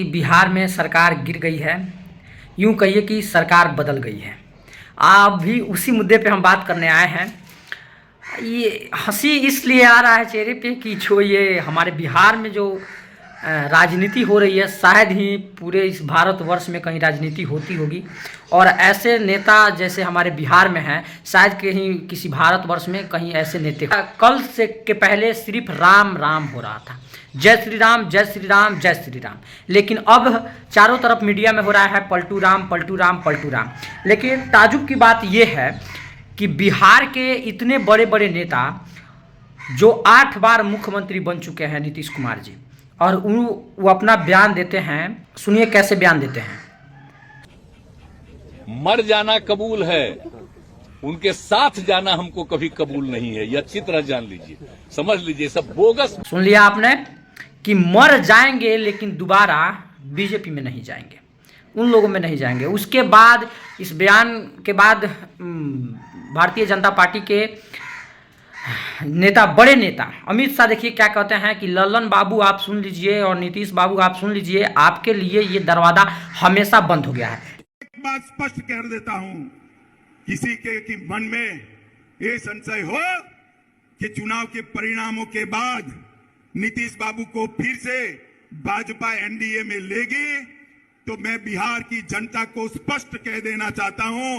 बिहार में सरकार गिर गई है, यूं कहिए कि सरकार बदल गई है। आप भी उसी मुद्दे पे हम बात करने आए हैं। ये हंसी इसलिए आ रहा है चेहरे पे कि जो ये हमारे बिहार में जो राजनीति हो रही है, शायद ही पूरे इस भारतवर्ष में कहीं राजनीति होती होगी। और ऐसे नेता जैसे हमारे बिहार में हैं, शायद कहीं किसी भारतवर्ष में कहीं ऐसे नेता। कल से के पहले सिर्फ राम राम हो रहा था, जय श्री राम जय श्री राम जय श्री राम। लेकिन अब चारों तरफ मीडिया में हो रहा है पलटू राम पलटू राम पलटू राम। लेकिन ताजुब की बात यह है कि बिहार के इतने बड़े बड़े नेता जो 8 बार मुख्यमंत्री बन चुके हैं, नीतीश कुमार जी, और वो अपना बयान देते हैं। सुनिए कैसे बयान देते हैं। मर जाना कबूल है, उनके साथ जाना हमको कभी कबूल नहीं है। यह अच्छी तरह जान लीजिए, समझ लीजिए, सब बोगस। सुन लिया आपने कि मर जाएंगे लेकिन दोबारा बीजेपी में नहीं जाएंगे, उन लोगों में नहीं जाएंगे। उसके बाद इस बयान के बाद भारतीय जनता पार्टी के नेता, बड़े नेता अमित शाह देखिए क्या कहते हैं कि लल्लन बाबू आप सुन लीजिए और नीतीश बाबू आप सुन लीजिए, आपके लिए ये दरवाजा हमेशा बंद हो गया है। एक बात स्पष्ट कर देता हूं, किसी के मन में ये संशय हो कि चुनाव के परिणामों के बाद नीतीश बाबू को फिर से भाजपा एनडीए में लेगी, तो मैं बिहार की जनता को स्पष्ट कह देना चाहता हूं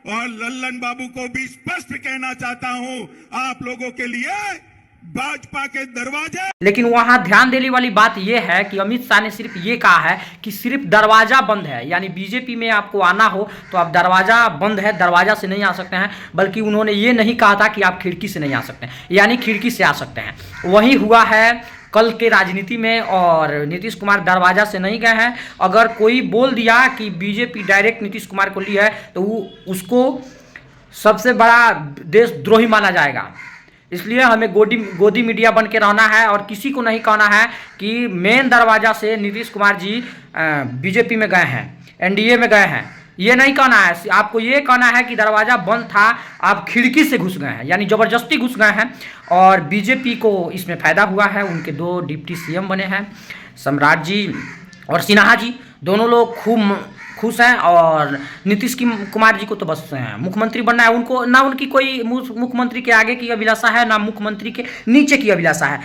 और लल्लन बाबू को भी स्पष्ट कहना चाहता हूं, आप लोगों के लिए भाजपा के दरवाजे। लेकिन वहां ध्यान देने वाली बात यह है कि अमित शाह ने सिर्फ ये कहा है कि सिर्फ दरवाजा बंद है, यानी बीजेपी में आपको आना हो तो आप दरवाजा बंद है, दरवाजा से नहीं आ सकते हैं। बल्कि उन्होंने ये नहीं कहा था कि आप खिड़की से नहीं आ सकते हैं, यानी खिड़की से आ सकते हैं। वही हुआ है कल के राजनीति में, और नीतीश कुमार दरवाजा से नहीं गए हैं। अगर कोई बोल दिया कि बीजेपी डायरेक्ट नीतीश कुमार को ली है तो वो उसको सबसे बड़ा देशद्रोही माना जाएगा। इसलिए हमें गोदी मीडिया बन के रहना है और किसी को नहीं कहना है कि मेन दरवाजा से नीतीश कुमार जी बीजेपी में गए हैं, एनडीए में गए हैं। ये नहीं कहना है, आपको ये कहना है कि दरवाजा बंद था, आप खिड़की से घुस गए हैं, यानी जबरदस्ती घुस गए हैं। और बीजेपी को इसमें फायदा हुआ है। उनके 2 डिप्टी सीएम बने हैं, सम्राट जी और सिन्हा जी, दोनों लोग खूब खुश हैं। और नीतीश कुमार जी को तो बस मुख्यमंत्री बनना है, उनको ना उनकी कोई मुख्यमंत्री के आगे की अभिलाषा है, ना मुख्यमंत्री के नीचे की अभिलाषा है।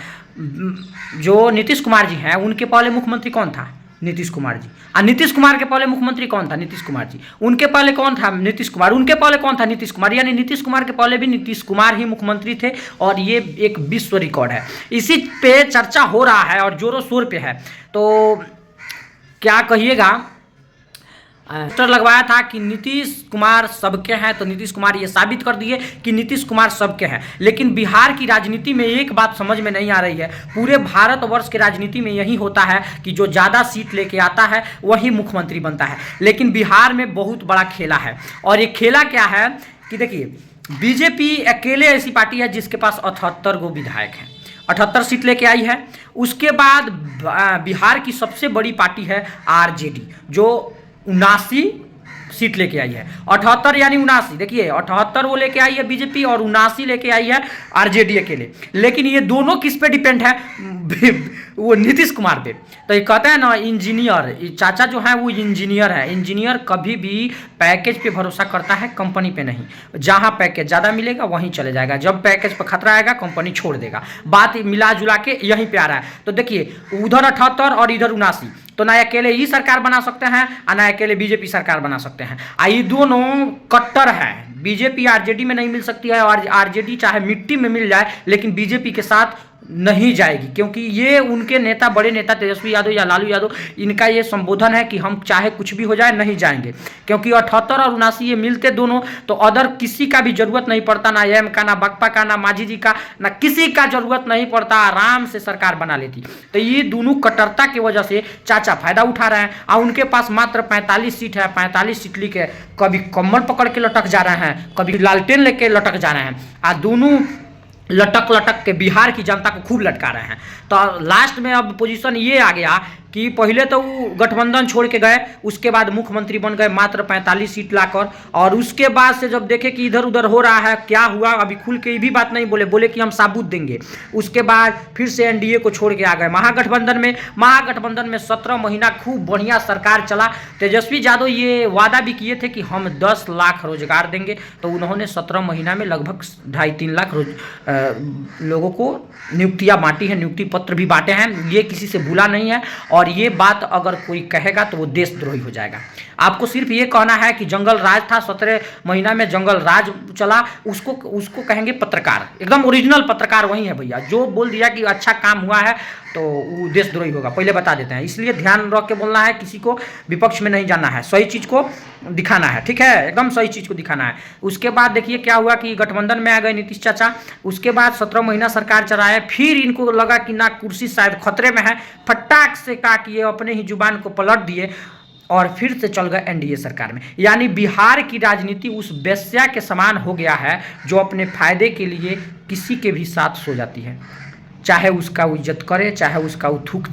जो नीतीश कुमार जी हैं, उनके पहले मुख्यमंत्री कौन था? नीतीश कुमार जी। और नीतीश कुमार के पहले मुख्यमंत्री कौन था? नीतीश कुमार जी। उनके पहले कौन था? नीतीश कुमार। उनके पहले कौन था? नीतीश कुमार। यानी नीतीश कुमार के पहले भी नीतीश कुमार ही मुख्यमंत्री थे, और ये एक विश्व रिकॉर्ड है। इसी पे चर्चा हो रहा है और जोरों शोर पे है। तो क्या कहिएगा, पोस्टर लगवाया था कि नीतीश कुमार सबके हैं, तो नीतीश कुमार ये साबित कर दिए कि नीतीश कुमार सबके हैं। लेकिन बिहार की राजनीति में एक बात समझ में नहीं आ रही है, पूरे भारतवर्ष के राजनीति में यही होता है कि जो ज़्यादा सीट लेके आता है वही मुख्यमंत्री बनता है। लेकिन बिहार में बहुत बड़ा खेला है, और ये खेला क्या है कि देखिए, बीजेपी अकेले ऐसी पार्टी है जिसके पास 78 गो विधायक हैं, 78 सीट लेके आई है। उसके बाद बिहार की सबसे बड़ी पार्टी है आरजेडी, जो 79 सीट लेके आई है। 78 यानी 79, देखिए 78 वो लेके आई है बीजेपी और 79 लेके आई है आरजेडी अकेले। लेकिन ये दोनों किस पे डिपेंड है? वो नीतीश कुमार पे। तो ये कहते हैं ना, इंजीनियर, चाचा जो है वो इंजीनियर है। इंजीनियर कभी भी पैकेज पे भरोसा करता है, कंपनी पे नहीं। जहाँ पैकेज ज़्यादा मिलेगा वहीं चले जाएगा, जब पैकेज पर खतरा आएगा कंपनी छोड़ देगा। बात मिला जुला के यहीं पे आ रहा है। तो देखिए, उधर 78 और इधर 79, तो ना अकेले ही सरकार बना सकते हैं और ना अकेले बीजेपी सरकार बना सकते हैं। ये दोनों कट्टर है। बीजेपी आरजेडी में नहीं मिल सकती है, और आरजेडी चाहे मिट्टी में मिल जाए लेकिन बीजेपी के साथ नहीं जाएगी, क्योंकि ये उनके नेता, बड़े नेता तेजस्वी यादव या लालू यादव, इनका ये संबोधन है कि हम चाहे कुछ भी हो जाए नहीं जाएंगे। क्योंकि 78 और 79 ये मिलते दोनों, तो अदर किसी का भी जरूरत नहीं पड़ता, ना एम का, ना बकपा का, ना मांझी जी का, ना किसी का जरूरत नहीं पड़ता, आराम से सरकार बना लेती। तो ये दोनों कट्टरता की वजह से चाचा फायदा उठा रहे हैं, और उनके पास मात्र 45 सीट है। 45 सीट लेके कभी कमर पकड़ के लटक जा रहे हैं, कभी लालटेन लेके लटक जा रहे हैं, और दोनों लटक लटक के बिहार की जनता को खूब लटका रहे हैं। तो लास्ट में अब पोजीशन ये आ गया कि पहले तो वो गठबंधन छोड़ के गए, उसके बाद मुख्यमंत्री बन गए मात्र 45 सीट लाकर, और उसके बाद से जब देखे कि इधर उधर हो रहा है, क्या हुआ अभी खुल के ये भी बात नहीं बोले कि हम साबुत देंगे। उसके बाद फिर से एनडीए को छोड़ के आ गए महागठबंधन में 17 महीना खूब बढ़िया सरकार चला। तेजस्वी यादव ये वादा भी किए थे कि हम 10 लाख रोजगार देंगे, तो उन्होंने 17 महीना में लगभग 2.5-3 लाख लोगों को नियुक्तियां बांटी हैं, नियुक्ति पत्र भी बांटे हैं। ये किसी से भूला नहीं है, और ये बात अगर कोई कहेगा तो वो देशद्रोही हो जाएगा। आपको सिर्फ ये कहना है कि जंगल राज था, 17 महीना में जंगल राज चला, उसको कहेंगे पत्रकार, एकदम ओरिजिनल पत्रकार वही है भैया। जो बोल दिया कि अच्छा काम हुआ है तो वो देशद्रोही होगा, पहले बता देते हैं। इसलिए ध्यान रख के बोलना है, किसी को विपक्ष में नहीं जाना है, सही चीज़ को दिखाना है, ठीक है, एकदम सही चीज़ को दिखाना है। उसके बाद देखिए क्या हुआ कि गठबंधन में आ गए नीतीश चाचा। उसके बाद 17 महीना सरकार चलाए, फिर इनको लगा कि ना कुर्सी शायद खतरे में है, फटाक से कहा कि ये अपने ही जुबान को पलट दिए और फिर से चल गए एनडीए सरकार में। यानी बिहार की राजनीति उस वेश्या के समान हो गया है जो अपने फायदे के लिए किसी के भी साथ सो जाती है, चाहे उसका वो इज्जत करे, चाहे उसका वो थूक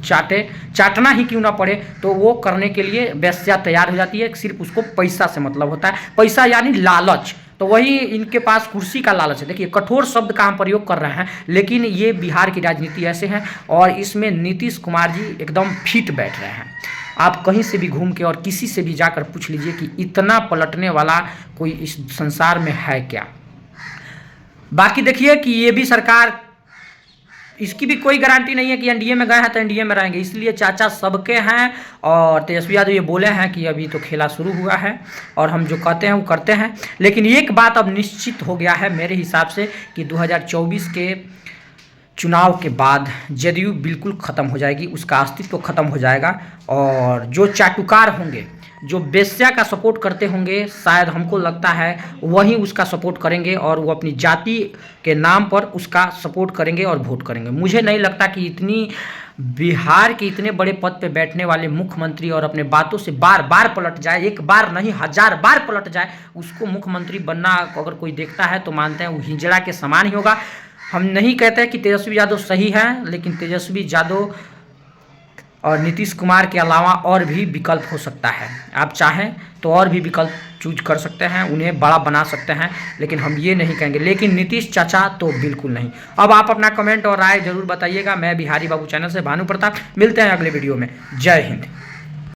चाटना ही क्यों ना पड़े, तो वो करने के लिए वेश्या तैयार हो जाती है। सिर्फ उसको पैसा से मतलब होता है, पैसा यानी लालच। तो वही इनके पास कुर्सी का लालच है। देखिए कठोर शब्द का हम प्रयोग कर रहे हैं, लेकिन ये बिहार की राजनीति ऐसे है, और इसमें नीतीश कुमार जी एकदम फिट बैठ रहे हैं। आप कहीं से भी घूम के और किसी से भी जाकर पूछ लीजिए कि इतना पलटने वाला कोई इस संसार में है क्या। बाकी देखिए कि ये भी सरकार, इसकी भी कोई गारंटी नहीं है कि एनडीए में गए हैं तो एनडीए में रहेंगे, इसलिए चाचा सबके हैं। और तेजस्वी यादव ये बोले हैं कि अभी तो खेला शुरू हुआ है और हम जो कहते हैं वो करते हैं। लेकिन एक बात अब निश्चित हो गया है मेरे हिसाब से कि 2024 के चुनाव के बाद जदयू बिल्कुल ख़त्म हो जाएगी, उसका अस्तित्व ख़त्म हो जाएगा। और जो चाटुकार होंगे, जो वेश्या का सपोर्ट करते होंगे, शायद हमको लगता है वही उसका सपोर्ट करेंगे, और वो अपनी जाति के नाम पर उसका सपोर्ट करेंगे और वोट करेंगे। मुझे नहीं लगता कि इतनी बिहार के इतने बड़े पद पे बैठने वाले मुख्यमंत्री और अपने बातों से बार बार पलट जाए, एक बार नहीं 1000 बार पलट जाए, उसको मुख्यमंत्री बनना अगर कोई देखता है तो मानते हैं वो हिजड़ा के समान ही होगा। हम नहीं कहते कि तेजस्वी यादव सही है, लेकिन तेजस्वी यादव और नीतीश कुमार के अलावा और भी विकल्प हो सकता है। आप चाहें तो और भी विकल्प चूज कर सकते हैं, उन्हें बड़ा बना सकते हैं, लेकिन हम ये नहीं कहेंगे। लेकिन नीतीश चाचा तो बिल्कुल नहीं। अब आप अपना कमेंट और राय जरूर बताइएगा। मैं बिहारी बाबू चैनल से भानु प्रताप, मिलते हैं अगले वीडियो में। जय हिंद।